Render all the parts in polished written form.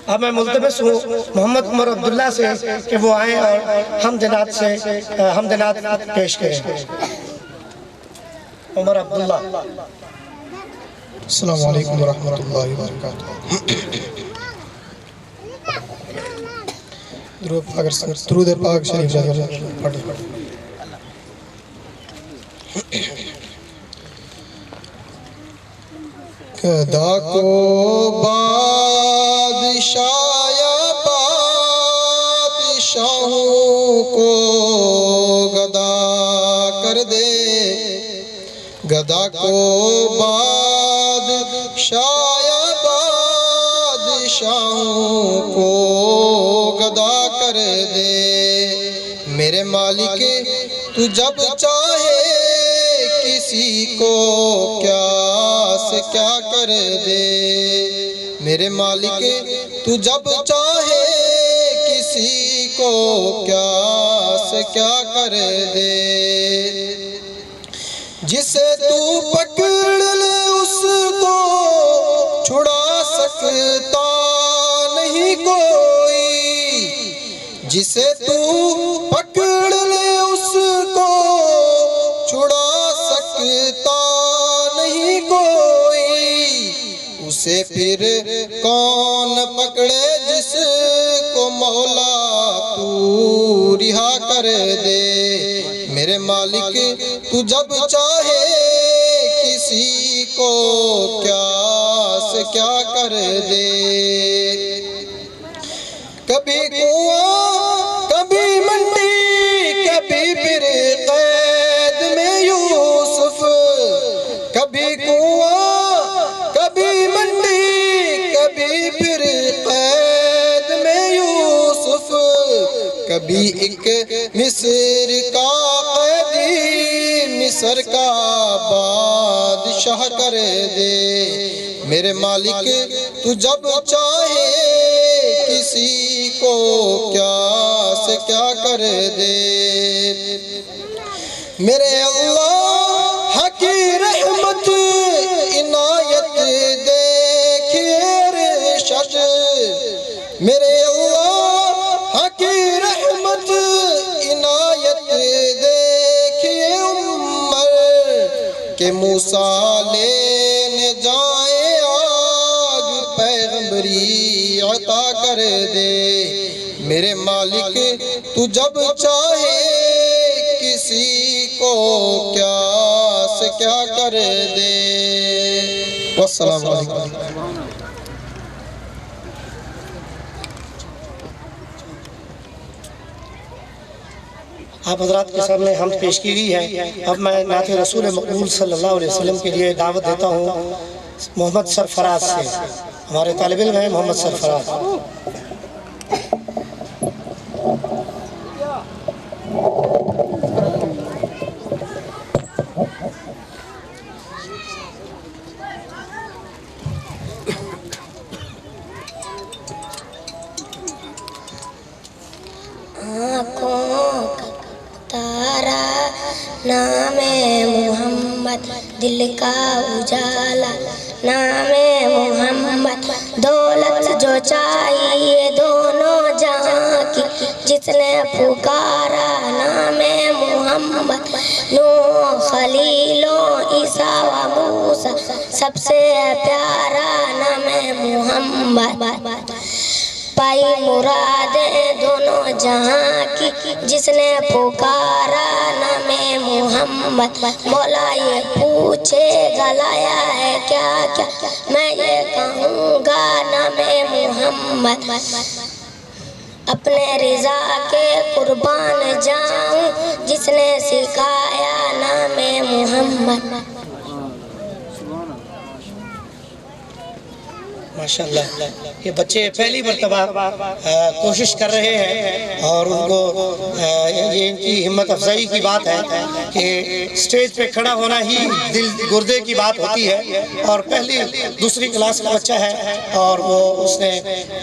اب میں ملتمس ہوں محمد عمر عبداللہ سے کہ وہ آئیں اور حمد نعت پیش کریں. عمر عبداللہ. السلام علیکم ورحمۃ اللہ وبرکاتہ. درود پاک شریف پڑھیں. گدا کو بادشاہ بادشاہوں کو گدا کر دے. گدا کو بادشاہ بادشاہوں کو گدا کر دے. میرے مالک تو جب چاہے کسی کو کیا سے کیا کر دے. میرے مالک تو جب چاہے کسی کو کیا سے کیا کر دے. جسے تو پکڑ لے اس کو چھڑا سکتا نہیں کوئی. جسے تو پکڑ لے اس کو چھڑا سکتا نہیں کوئی. اسے پھر کون پکڑے جس کو مولا تو رہا کر دے. میرے مالک تو جب چاہے کسی کو کیا سے کیا کر دے. کبھی کنواں کبھی منڈی کبھی پھر قید میں یوسف. کبھی کنواں کبھی منڈی کبھی پھر قید میں یوسف. کبھی ایک مصر کا قیدی مصر کا بادشاہ کر دے. میرے مالک تو جب چاہے کسی کو کیا سے کیا کر دے. میرے اللہ کی رحمت عنایت دیکھیے ارشد. میرے اللہ کی رحمت عنایت دیکھیے عمر کہ موسیٰ لینے جائیں آگ پیغمبری عطا کر دے. میرے مالک تو جب چاہے کسی کو کیا سے کیا کر دے. والسلام علیکم. آپ حضرات کے سامنے حمد پیش کی گئی ہے. اب میں نعت رسول مقبول صلی اللہ علیہ وسلم کے لیے دعوت دیتا ہوں محمد سرفراز سے. ہمارے طالب علم ہیں محمد سرفراز. نام محمد دل کا اجالا. نام محمد دولت جو چاہیے دونوں جہاں کی جس نے پکارا. نام محمد نوح خلیل و عیسیٰ و موسیٰ سب سے پیارا. نام محمد پائی مرادیں دونوں جہاں کی جس نے پکارا. نام محمد مولا یہ پوچھے گا لایا ہے کیا کیا میں یہ کہوں گا. نام محمد اپنے رضا کے قربان جاؤں جس نے سکھایا. نام محمد ماشاءاللہ یہ بچے پہلی مرتبہ کوشش کر رہے ہیں اور ان کو یہ ان کی ہمت افزائی کی بات ہے کہ سٹیج پہ کھڑا ہونا ہی دل گردے کی بات ہوتی ہے. اور پہلی دوسری کلاس کا بچہ ہے اور وہ اس نے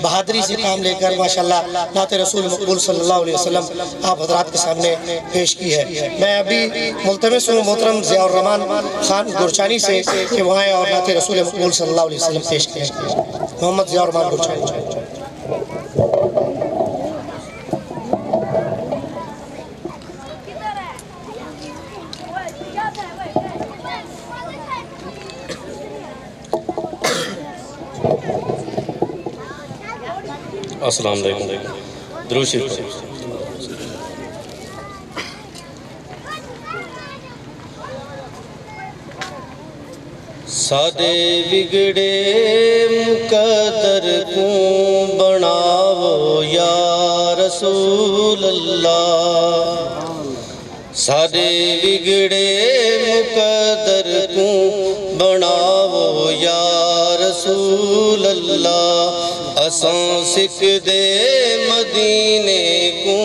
بہادری سے کام لے کر ماشاءاللہ نعت رسول مقبول صلی اللہ علیہ وسلم آپ حضرات کے سامنے پیش کی ہے. میں ابھی ملتمس ہوں محترم ضیاء الرحمن خان گورچانی سے کہ وہ آئیں اور نعت رسول مقبول صلی اللہ علیہ وسلم پیش کریں. محمد ضیاء الرحمن گورچانی. السلام علیکم درود شریف ساڈے بگڑے مقدر کو بناو یا رسول اللہ ساڈے بگڑے مقدر کو بناو یا رسول اللہ اساں سکھ دے مدینے کو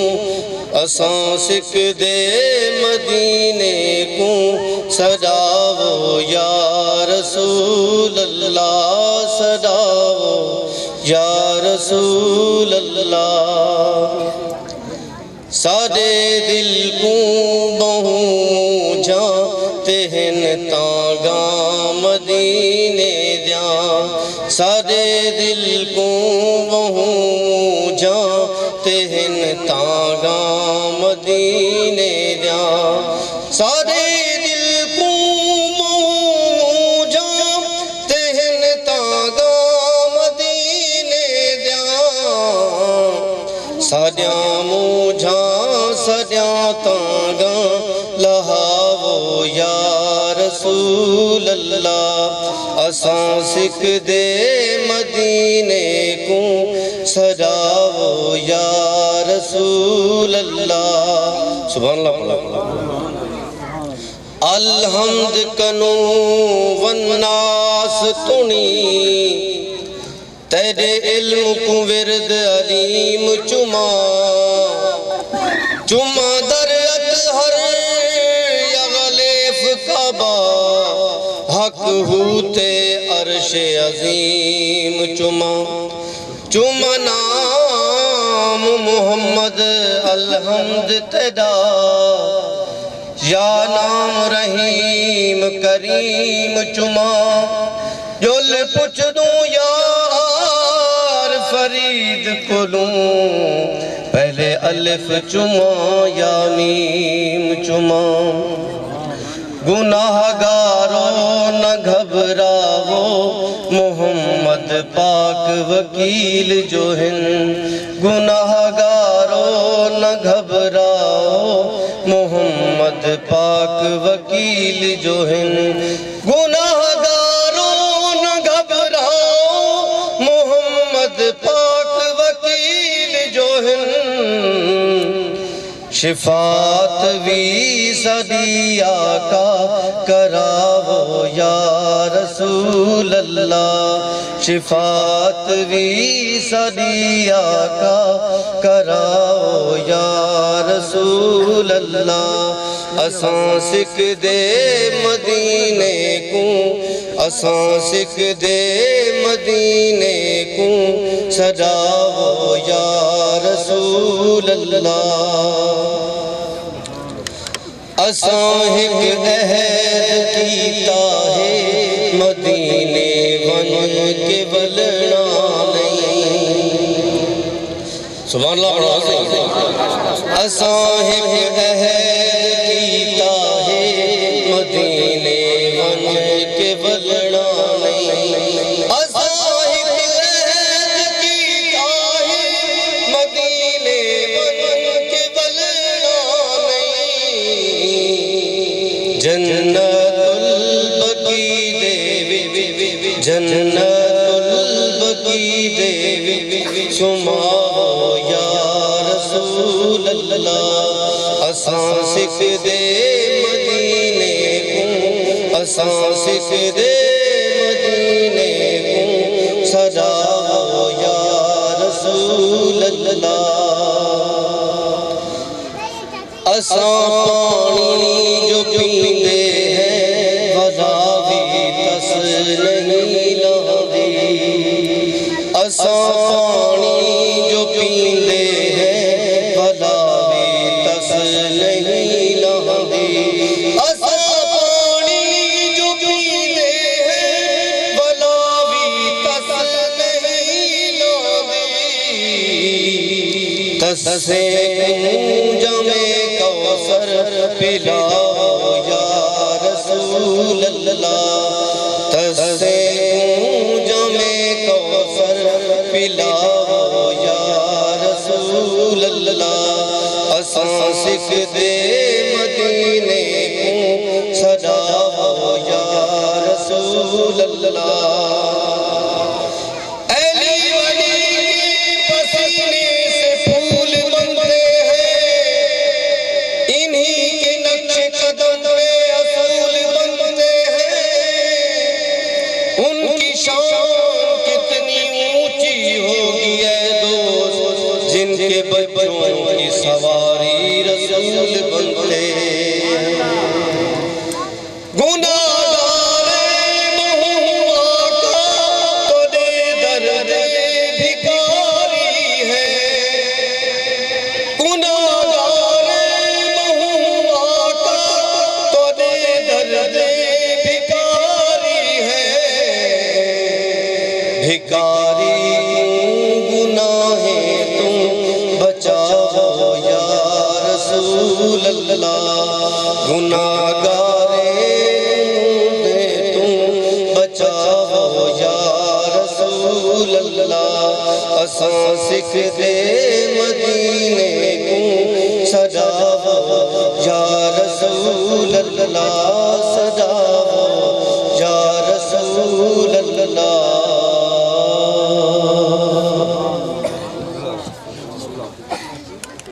اساں سکھ دے مدینے کو سجاو یا رسول اللہ سجاو یا رسول اللہ ساڈے دل کو بہوں جاں تہن تاگاں مدینے دیاں ساڈے دل کو بہوں جاں تہن تاگاں مدینے دیاں ساڈے دل کو بہوں جاں تہن تاگاں مدینے دیاں ساڈیاں موجھاں ساڈیاں تاگاں لہاو یا رسول اللہ اساں سکھ دے مدینے کو سجاو یا رسول اللہ سبحان اللہ الحمد کنو والناس تنی تیرے علم کو ورد علیم چما چما در اطہر یغلیف کعبہ حق ہوتے عرش عظیم چما چما نام محمد الحمد تیرا یا نام رحیم کریم چما جل پچھ دوں یار فرید کلوں پہلے الف چما یا میم چما گناہ گارو نہ گھبراو محمد پاک وکیل جو ہیں گناہ گارو نہ گھبراو محمد پاک وکیل جو ہیں گناہ گارو نہ گھبراو محمد پاک وکیل جو ہیں شفاعت بھی صدی آقا کراو یا رسول اللہ شفاعت بھی صدی آقا کراو یا رسول اللہ اساں سکھ دے مدینے کو اساں سکھ دے مدینے کو سجاو یا رسول اللہ اساں ایک عہد کیتا ہے مدینے ون کے ولنا نہیں سبحان اللہ اساں ایک عہد کیتا ہے مدینے ون کے ولنا نہیں اساں ایک عہد کیتا ہے مدینے ون کے ولنا نہیں جنت البقی دیوی جنت البقی دیوی سماو یا رسول اللہ اساں سکھ دے مدینے کو اساں سکھ دے مدینے کو سجاو یا رسول اللہ اساں پانی جو پیندے ہیں وضاوی تس نہیں لہدی اساں پانی جو پیندے ہیں وضاوی تس نہیں لہدی اساں پانی جو پیندے ہیں وضاوی تس نہیں لہدی تس سے جمع کوثر پلاو یا رسول اللہ تس سے جمع کوثر پلاو یا سکھ دے مدینے کو سجاؤ یا رسول اللہ بچوں کی سواری رسول بنتے گناہگار مہوا کا تو دے درد بھکاری ہے گناہگار مہوا کا تو دے درد بھکاری ہے بھکاری گناہگارے دے تم بچاؤ یا رسول اللہ اساں سکھ دے مدینے کو سجاؤ یا رسول اللہ